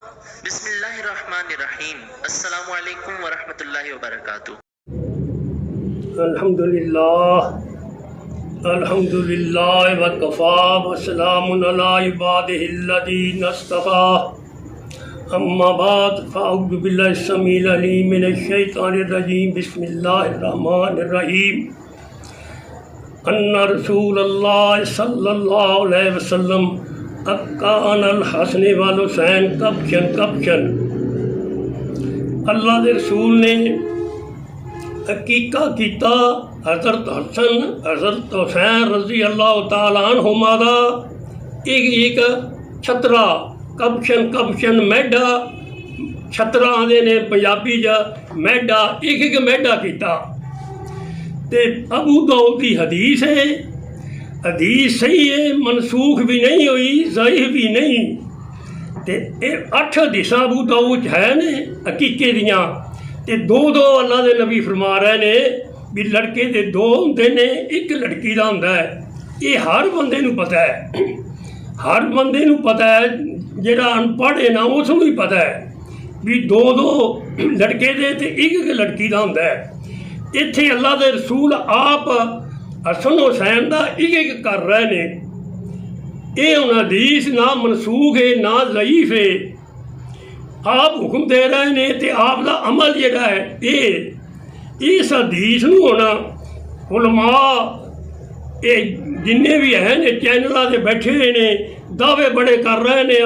بسم اللہ الرحمن الرحیم۔ السلام علیکم ورحمۃ اللہ وبرکاتہ۔ الحمدللہ وکفیٰ وسلام علی عبادہ الذین اصطفیٰ، اما بعد فاعوذ باللہ السمیع العلیم من الشیطان الرجیم، بسم اللہ الرحمن الرحیم۔ ان رسول اللہ صلی اللہ علیہ وسلم کان الحسن والحسین کبشن، اللہ دے رسول نے عقیقہ کیتا حضرت حسن حضرت حسین رضی اللہ تعالیٰ عنہما دا ایک چھترا، کبشن میڈا، چھترا آدھے نے پنجابی جا میڈا، ایک میڈا کیتا۔ تے ابو داؤد دی حدیث ہے، حدیث صحیح ہے، منسوخ بھی نہیں ہوئی، ضعیف بھی نہیں۔ تے 8 حدیثاں ابو داؤد ہے نے عقیقے دیاں، تے دو اللہ دے نبی فرما رہے نے بھی لڑکے دے 2 ہوندے نے، ایک لڑکی دا ہوندا ہے۔ یہ ہر بندے نوں پتہ ہے، ہر بندے نوں پتہ ہے، جہاں ان پڑھ ہے نا اس نوں بھی پتہ ہے بھی 2 لڑکے دے تے ایک لڑکی دا ہوندا ہے۔ اتنے اللہ دے رسول آپ حسن حسین دا ایک کر رہے نے۔ یہ ہن حدیث نہ منسوخ ہے نہ ضعیف ہے، آپ حکم دے رہے نے تے آپ دا عمل جڑا ہے اس حدیث نوں ہونا علماء جننے بھی ہیں نے چینلاں تے بیٹھے ہوئے نے، دعوے بڑے کر رہے نے،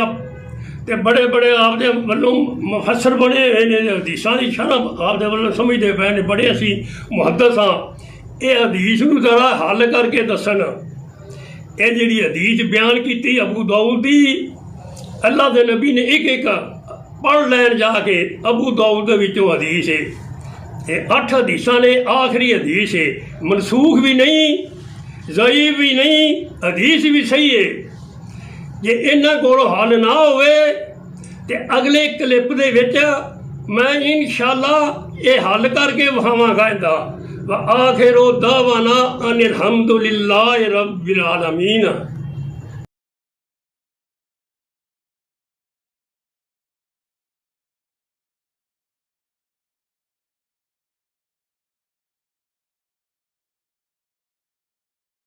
تے بڑے بڑے آپ دے ولوں مفسر بنے ہوئے نے، حدیثاں دی شرح آپ دے ولوں سمجھدے پئے نے، بڑے اسی محدث ہاں۔ یہ حدیث نوں ذرا حل کر کے دسن۔ یہ جڑی حدیث بیان کیتی ابو داؤد دی، اللہ دے نبی نے ایک پڑھ لین جا کے ابو داؤد دے وچوں حدیث ہے۔ یہ 8 حدیثاں نے، آخری حدیث ہے، منسوخ بھی نہیں، ضعیف بھی نہیں، حدیث بھی صحیح ہے۔ جے انہاں کولوں حل نہ ہوئے تے اگلے کلپ دے وچ میں انشاءاللہ یہ حل کر کے وکھاواں گا۔ وآخر دعوانا ان الحمدللہ رب العالمین۔